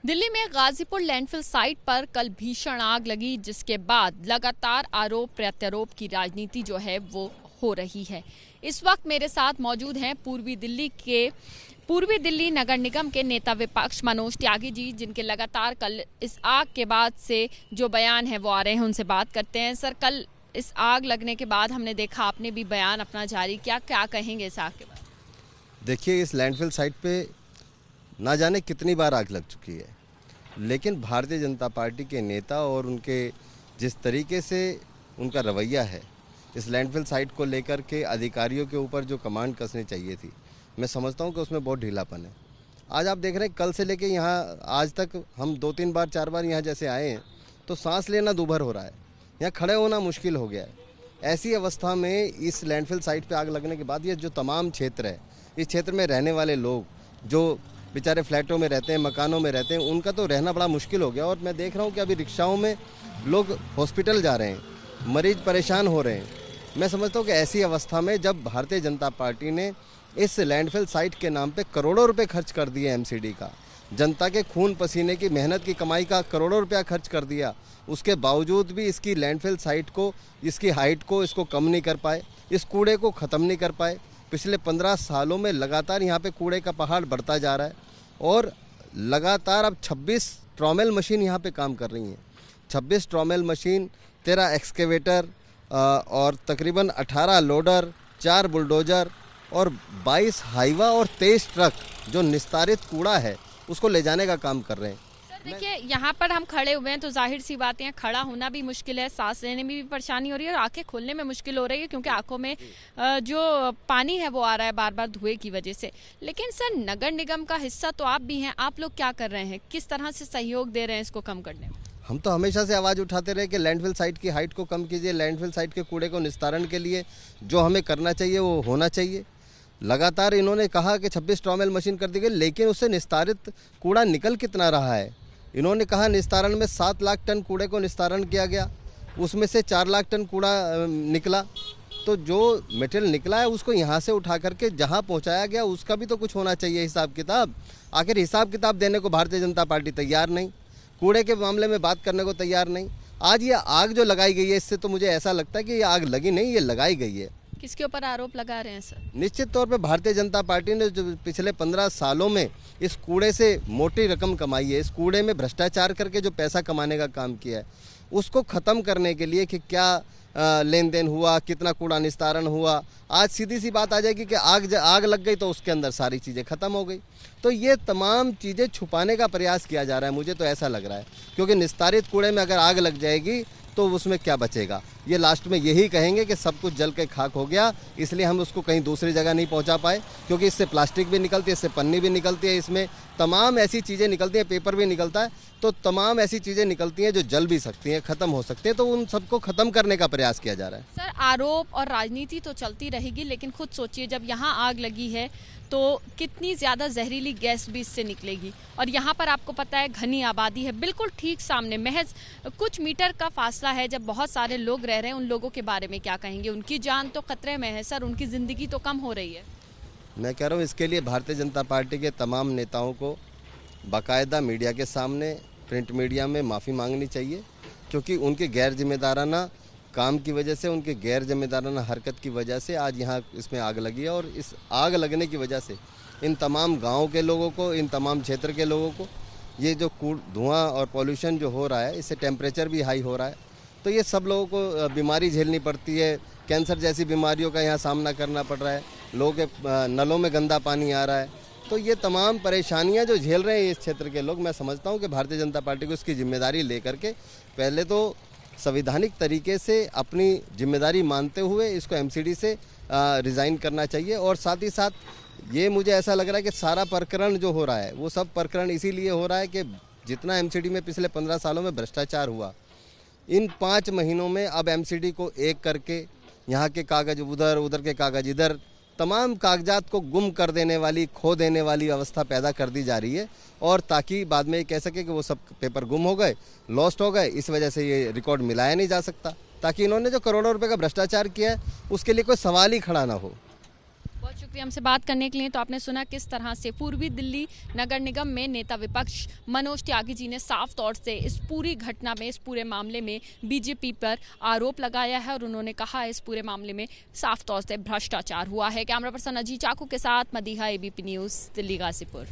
दिल्ली में Ghazipur landfill site पर कल भीषण आग लगी, जिसके बाद लगातार आरोप प्रत्यारोप की राजनीति जो है वो हो रही है। इस वक्त मेरे साथ मौजूद हैं पूर्वी दिल्ली नगर निगम के नेता विपक्ष मनोज त्यागी जी, जिनके लगातार कल इस आग के बाद से जो बयान है वो आ रहे हैं। उनसे बात करते हैं। सर, कल इस आग लगने के बाद हमने देखा आपने भी बयान अपना जारी किया, क्या कहेंगे इस आग के बाद? देखिए, इस लैंडफिल साइट पे ना जाने कितनी बार आग लग चुकी है, लेकिन भारतीय जनता पार्टी के नेता और उनके जिस तरीके से उनका रवैया है, इस लैंडफिल साइट को लेकर के अधिकारियों के ऊपर जो कमांड कसनी चाहिए थी, मैं समझता हूं कि उसमें बहुत ढीलापन है। आज आप देख रहे हैं, कल से लेके यहाँ आज तक हम 2-3 बार 4 बार यहाँ जैसे आए हैं तो सांस लेना दूभर हो रहा है, यहाँ खड़े होना मुश्किल हो गया है। ऐसी अवस्था में इस लैंडफिल साइट पे आग लगने के बाद ये जो तमाम क्षेत्र है, इस क्षेत्र में रहने वाले लोग जो बेचारे फ्लैटों में रहते हैं, मकानों में रहते हैं, उनका तो रहना बड़ा मुश्किल हो गया। और मैं देख रहा हूँ कि अभी रिक्शाओं में लोग हॉस्पिटल जा रहे हैं, मरीज परेशान हो रहे हैं। मैं समझता हूँ कि ऐसी अवस्था में जब भारतीय जनता पार्टी ने इस लैंडफिल साइट के नाम पे करोड़ों रुपए खर्च कर दिए, एमसीडी का, जनता के खून पसीने की मेहनत की कमाई का करोड़ों रुपया खर्च कर दिया, उसके बावजूद भी इसकी लैंडफिल साइट को, इसकी हाइट को, इसको कम नहीं कर पाए, इस कूड़े को ख़त्म नहीं कर पाए। पिछले 15 सालों में लगातार यहाँ पे कूड़े का पहाड़ बढ़ता जा रहा है और लगातार अब 26 ट्रॉमेल मशीन यहाँ पे काम कर रही हैं। 26 ट्रॉमेल मशीन, 13 एक्सकेवेटर और तकरीबन 18 लोडर, 4 बुलडोजर और 22 हाईवा और 23 ट्रक जो निस्तारित कूड़ा है उसको ले जाने का काम कर रहे हैं। देखिए, यहाँ पर हम खड़े हुए हैं तो जाहिर सी बात है, खड़ा होना भी मुश्किल है, सांस लेने में भी परेशानी हो रही है और आंखें खोलने में मुश्किल हो रही है, क्योंकि आंखों में जो पानी है वो आ रहा है बार बार धुएं की वजह से। लेकिन सर, नगर निगम का हिस्सा तो आप भी हैं, आप लोग क्या कर रहे हैं, किस तरह से सहयोग दे रहे हैं इसको कम करने में? हम तो हमेशा से आवाज़ उठाते रहे कि लैंडफिल साइट की हाइट को कम कीजिए, लैंडफिल साइट के कूड़े को निस्तारण के लिए जो हमें करना चाहिए वो होना चाहिए। लगातार इन्होंने कहा कि 26 ट्रॉमेल मशीन कर दी गई, लेकिन उससे निस्तारित कूड़ा निकल कितना रहा है? इन्होंने कहा निस्तारण में 7 लाख टन कूड़े को निस्तारण किया गया, उसमें से 4 लाख टन कूड़ा निकला। तो जो मटेरियल निकला है उसको यहाँ से उठा करके जहाँ पहुँचाया गया उसका भी तो कुछ होना चाहिए हिसाब किताब। आखिर हिसाब किताब देने को भारतीय जनता पार्टी तैयार नहीं, कूड़े के मामले में बात करने को तैयार नहीं। आज ये आग जो लगाई गई है, इससे तो मुझे ऐसा लगता है कि ये आग लगी नहीं, ये लगाई गई है। किसके ऊपर आरोप लगा रहे हैं सर? निश्चित तौर पे भारतीय जनता पार्टी ने जो पिछले 15 सालों में इस कूड़े से मोटी रकम कमाई है, इस कूड़े में भ्रष्टाचार करके जो पैसा कमाने का काम किया है, उसको ख़त्म करने के लिए कि क्या लेन देन हुआ, कितना कूड़ा निस्तारण हुआ, आज सीधी सी बात आ जाएगी कि आग लग गई तो उसके अंदर सारी चीज़ें ख़त्म हो गई। तो ये तमाम चीज़ें छुपाने का प्रयास किया जा रहा है, मुझे तो ऐसा लग रहा है, क्योंकि निस्तारित कूड़े में अगर आग लग जाएगी तो उसमें क्या बचेगा? ये लास्ट में यही कहेंगे कि सब कुछ जल के खाक हो गया, इसलिए हम उसको कहीं दूसरी जगह नहीं पहुंचा पाए, क्योंकि इससे प्लास्टिक भी निकलती है, इससे पन्नी भी निकलती है, इसमें तमाम ऐसी चीज़ें निकलती हैं, पेपर भी निकलता है, तो तमाम ऐसी चीज़ें निकलती हैं जो जल भी सकती हैं, ख़त्म हो सकती हैं। तो उन सबको ख़त्म करने का प्रयास किया जा रहा है। सर, आरोप और राजनीति तो चलती रहेगी, लेकिन खुद सोचिए, जब यहाँ आग लगी है तो कितनी ज़्यादा जहरीली गैस भी इससे निकलेगी। और यहाँ पर आपको पता है घनी आबादी है, बिल्कुल ठीक सामने, महज कुछ मीटर का फासला है। जब बहुत सारे लोग रह रहे हैं, उन लोगों के बारे में क्या कहेंगे? उनकी जान तो खतरे में है सर, उनकी ज़िंदगी तो कम हो रही है। मैं कह रहा हूँ, इसके लिए भारतीय जनता पार्टी के तमाम नेताओं को बाकायदा मीडिया के सामने, प्रिंट मीडिया में माफ़ी मांगनी चाहिए, क्योंकि उनके गैर जिम्मेदाराना काम की वजह से, उनके गैर जिम्मेदाराना हरकत की वजह से आज यहाँ इसमें आग लगी है। और इस आग लगने की वजह से इन तमाम गाँव के लोगों को, इन तमाम क्षेत्र के लोगों को ये जो धुआं और पॉल्यूशन जो हो रहा है, इससे टेम्परेचर भी हाई हो रहा है, तो ये सब लोगों को बीमारी झेलनी पड़ती है। कैंसर जैसी बीमारियों का यहाँ सामना करना पड़ रहा है, लोगों के नलों में गंदा पानी आ रहा है। तो ये तमाम परेशानियाँ जो झेल रहे हैं इस क्षेत्र के लोग, मैं समझता हूँ कि भारतीय जनता पार्टी को इसकी जिम्मेदारी लेकर के पहले तो संवैधानिक तरीके से अपनी जिम्मेदारी मानते हुए इसको एमसीडी से रिज़ाइन करना चाहिए। और साथ ही साथ ये मुझे ऐसा लग रहा है कि सारा प्रकरण जो हो रहा है वो सब प्रकरण इसीलिए हो रहा है कि जितना एमसीडी में पिछले 15 सालों में भ्रष्टाचार हुआ, इन 5 महीनों में अब एमसीडी को एक करके यहाँ के कागज़ उधर, उधर के कागज़ इधर, तमाम कागजात को गुम कर देने वाली, खो देने वाली अवस्था पैदा कर दी जा रही है। और ताकि बाद में ये कह सके कि वो सब पेपर गुम हो गए, लॉस्ट हो गए, इस वजह से ये रिकॉर्ड मिलाया नहीं जा सकता, ताकि इन्होंने जो करोड़ों रुपए का भ्रष्टाचार किया है उसके लिए कोई सवाल ही खड़ा ना हो। बहुत शुक्रिया। शुक्रिया हमसे बात करने के लिए। तो आपने सुना किस तरह से पूर्वी दिल्ली नगर निगम में नेता विपक्ष मनोज त्यागी जी ने साफ तौर से इस पूरी घटना में, इस पूरे मामले में बीजेपी पर आरोप लगाया है और उन्होंने कहा इस पूरे मामले में साफ तौर से भ्रष्टाचार हुआ है। कैमरा पर्सन अजीत चाकू के साथ मदीहा, एबीपी न्यूज़, दिल्ली, गाजीपुर।